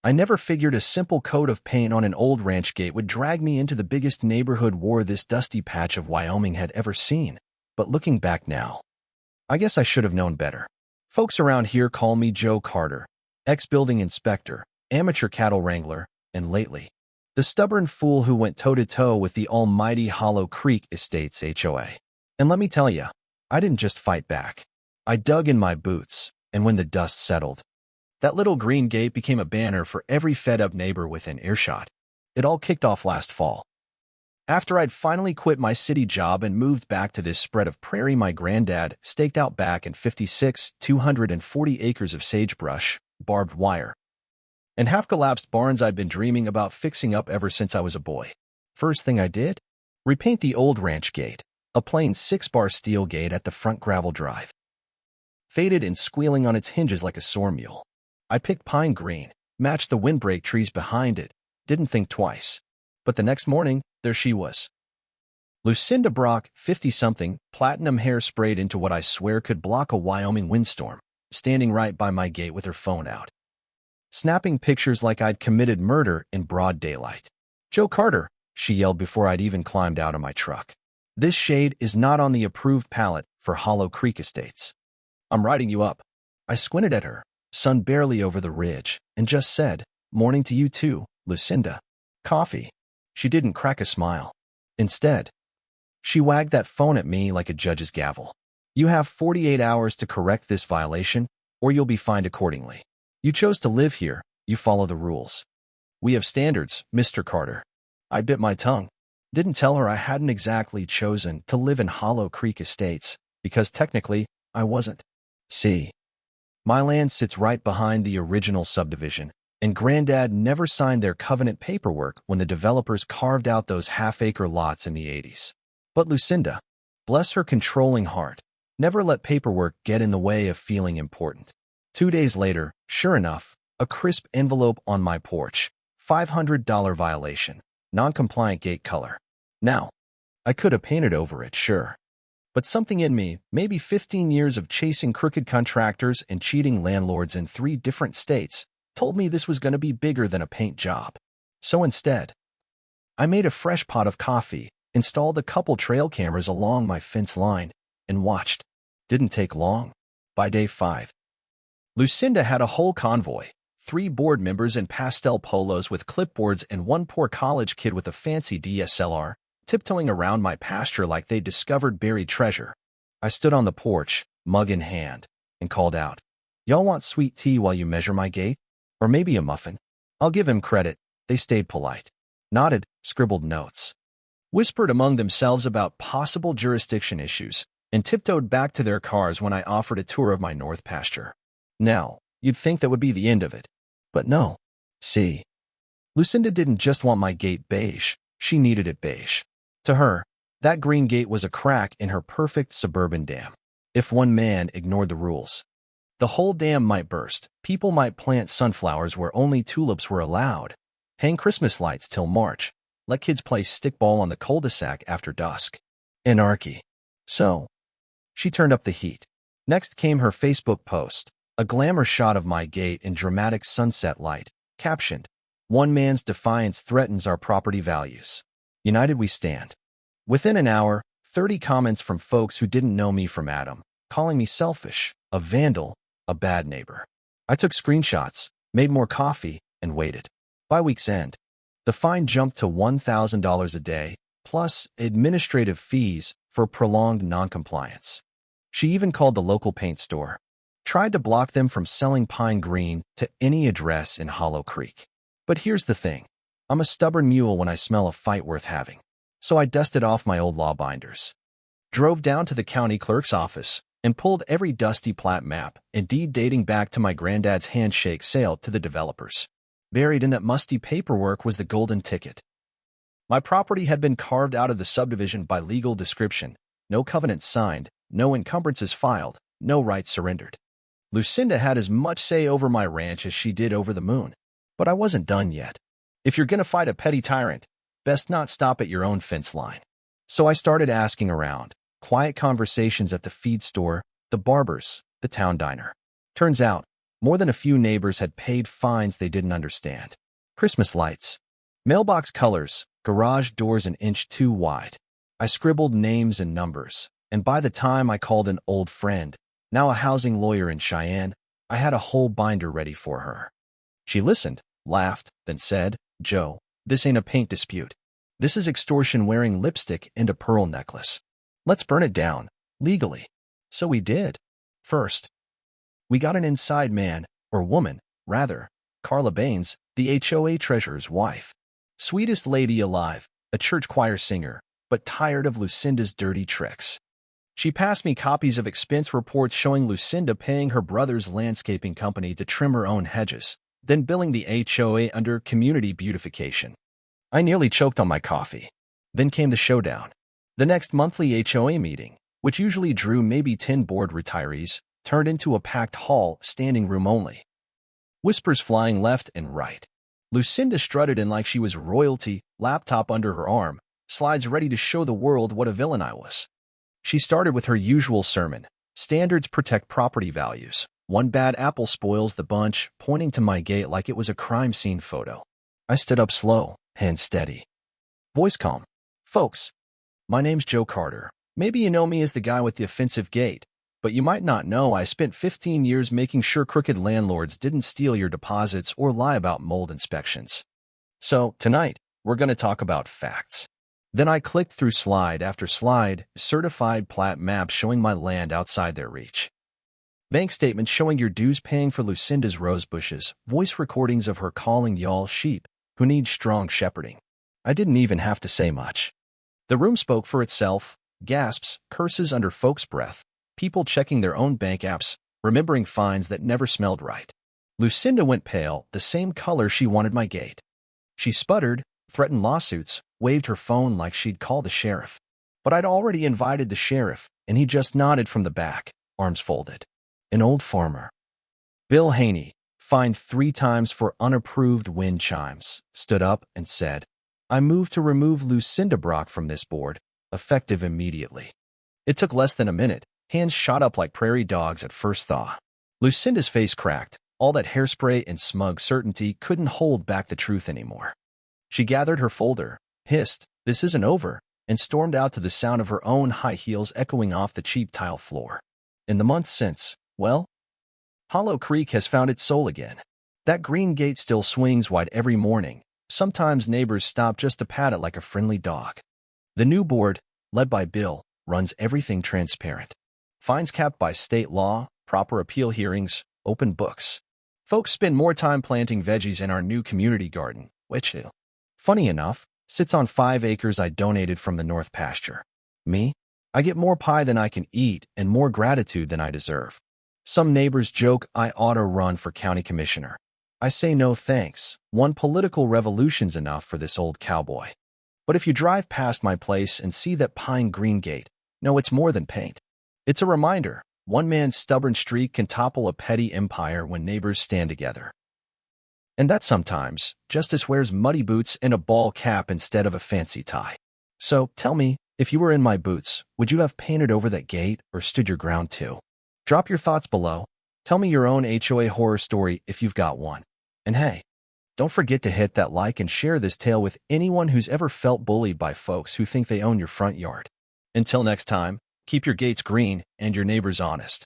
I never figured a simple coat of paint on an old ranch gate would drag me into the biggest neighborhood war this dusty patch of Wyoming had ever seen. But looking back now, I guess I should have known better. Folks around here call me Joe Carter, ex-building inspector, amateur cattle wrangler, and lately, the stubborn fool who went toe-to-toe with the almighty Hollow Creek Estates HOA. And let me tell you, I didn't just fight back. I dug in my boots, and when the dust settled, that little green gate became a banner for every fed-up neighbor within earshot. It all kicked off last fall. After I'd finally quit my city job and moved back to this spread of prairie my granddad staked out back in 240 acres of sagebrush, barbed wire, and half-collapsed barns I'd been dreaming about fixing up ever since I was a boy. First thing I did? Repaint the old ranch gate, a plain 6-bar steel gate at the front gravel drive. Faded and squealing on its hinges like a sore mule. I picked pine green, matched the windbreak trees behind it, didn't think twice. But the next morning, there she was. Lucinda Brock, 50-something, platinum hair sprayed into what I swear could block a Wyoming windstorm, standing right by my gate with her phone out, snapping pictures like I'd committed murder in broad daylight. "Joe Carter," she yelled before I'd even climbed out of my truck. "This shade is not on the approved palette for Hollow Creek Estates. I'm writing you up." I squinted at her, sun barely over the ridge, and just said, "Morning to you too, Lucinda. Coffee?" She didn't crack a smile. Instead, she wagged that phone at me like a judge's gavel. "You have 48 hours to correct this violation, or you'll be fined accordingly. You chose to live here, you follow the rules. We have standards, Mr. Carter." I bit my tongue. Didn't tell her I hadn't exactly chosen to live in Hollow Creek Estates, because technically, I wasn't. See, my land sits right behind the original subdivision, and Granddad never signed their covenant paperwork when the developers carved out those half-acre lots in the 80s. But Lucinda, bless her controlling heart, never let paperwork get in the way of feeling important. 2 days later, sure enough, a crisp envelope on my porch. $500 violation, non-compliant gate color. Now, I could have painted over it, sure. But something in me, maybe 15 years of chasing crooked contractors and cheating landlords in 3 different states, told me this was going to be bigger than a paint job. So instead, I made a fresh pot of coffee, installed a couple trail cameras along my fence line, and watched. Didn't take long. By day 5, Lucinda had a whole convoy, 3 board members in pastel polos with clipboards and 1 poor college kid with a fancy DSLR, tiptoeing around my pasture like they discovered buried treasure. I stood on the porch, mug in hand, and called out, "Y'all want sweet tea while you measure my gate? Or maybe a muffin?" I'll give him credit. They stayed polite, nodded, scribbled notes, whispered among themselves about possible jurisdiction issues, and tiptoed back to their cars when I offered a tour of my north pasture. Now, you'd think that would be the end of it. But no. See, Lucinda didn't just want my gate beige. She needed it beige. To her, that green gate was a crack in her perfect suburban dam. If one man ignored the rules, the whole dam might burst. People might plant sunflowers where only tulips were allowed, hang Christmas lights till March, let kids play stickball on the cul-de-sac after dusk. Anarchy. So, she turned up the heat. Next came her Facebook post, a glamour shot of my gate in dramatic sunset light, captioned, "One man's defiance threatens our property values. United we stand." Within an hour, 30 comments from folks who didn't know me from Adam, calling me selfish, a vandal, a bad neighbor. I took screenshots, made more coffee, and waited. By week's end, the fine jumped to $1,000 a day, plus administrative fees for prolonged noncompliance. She even called the local paint store, tried to block them from selling pine green to any address in Hollow Creek. But here's the thing. I'm a stubborn mule when I smell a fight worth having. So I dusted off my old law binders, drove down to the county clerk's office, and pulled every dusty plat map and deed dating back to my granddad's handshake sale to the developers. Buried in that musty paperwork was the golden ticket. My property had been carved out of the subdivision by legal description, no covenants signed, no encumbrances filed, no rights surrendered. Lucinda had as much say over my ranch as she did over the moon. But I wasn't done yet. If you're gonna fight a petty tyrant, best not stop at your own fence line. So I started asking around, quiet conversations at the feed store, the barber's, the town diner. Turns out, More than a few neighbors had paid fines they didn't understand. Christmas lights. Mailbox colors, garage doors an inch too wide. I scribbled names and numbers, and by the time I called an old friend, now a housing lawyer in Cheyenne, I had a whole binder ready for her. She listened, laughed, then said, "Joe, this ain't a paint dispute. This is extortion wearing lipstick and a pearl necklace. Let's burn it down, legally." So we did. First, we got an inside man, or woman, rather, Carla Baines, the HOA treasurer's wife. Sweetest lady alive, a church choir singer, but tired of Lucinda's dirty tricks. She passed me copies of expense reports showing Lucinda paying her brother's landscaping company to trim her own hedges, then billing the HOA under community beautification. I nearly choked on my coffee. Then came the showdown. The next monthly HOA meeting, which usually drew maybe 10 board retirees, turned into a packed hall, standing room only. Whispers flying left and right. Lucinda strutted in like she was royalty, laptop under her arm, slides ready to show the world what a villain I was. She started with her usual sermon. Standards protect property values. One bad apple spoils the bunch, pointing to my gate like it was a crime scene photo. I stood up slow, hands steady. Voice calm. "Folks, my name's Joe Carter. Maybe you know me as the guy with the offensive gate, but you might not know I spent 15 years making sure crooked landlords didn't steal your deposits or lie about mold inspections. So, tonight, we're going to talk about facts." Then I clicked through slide after slide, certified plat maps showing my land outside their reach. Bank statements showing your dues paying for Lucinda's rose bushes, voice recordings of her calling y'all sheep, who need strong shepherding. I didn't even have to say much. The room spoke for itself, gasps, curses under folks' breath, people checking their own bank apps, remembering fines that never smelled right. Lucinda went pale, the same color she wanted my gate. She sputtered, threatened lawsuits, waved her phone like she'd call the sheriff. But I'd already invited the sheriff, and he just nodded from the back, arms folded. An old farmer. Bill Haney, fined 3 times for unapproved wind chimes, stood up and said, "I move to remove Lucinda Brock from this board, effective immediately." It took less than a minute. Hands shot up like prairie dogs at first thaw. Lucinda's face cracked. All that hairspray and smug certainty couldn't hold back the truth anymore. She gathered her folder, hissed, "This isn't over," and stormed out to the sound of her own high heels echoing off the cheap tile floor. In the months since, well, Hollow Creek has found its soul again. That green gate still swings wide every morning. Sometimes neighbors stop just to pat it like a friendly dog. The new board, led by Bill, runs everything transparent. Fines capped by state law, proper appeal hearings, open books. Folks spend more time planting veggies in our new community garden, which, funny enough, sits on 5 acres I donated from the North pasture. Me? I get more pie than I can eat and more gratitude than I deserve. Some neighbors joke I ought to run for county commissioner. I say no thanks. One political revolution's enough for this old cowboy. But if you drive past my place and see that pine green gate, no, it's more than paint. It's a reminder, one man's stubborn streak can topple a petty empire when neighbors stand together. And that sometimes, Justice wears muddy boots and a ball cap instead of a fancy tie. So, tell me, if you were in my boots, would you have painted over that gate or stood your ground too? Drop your thoughts below. Tell me your own HOA horror story if you've got one. And hey, don't forget to hit that like and share this tale with anyone who's ever felt bullied by folks who think they own your front yard. Until next time, keep your gates green and your neighbors honest.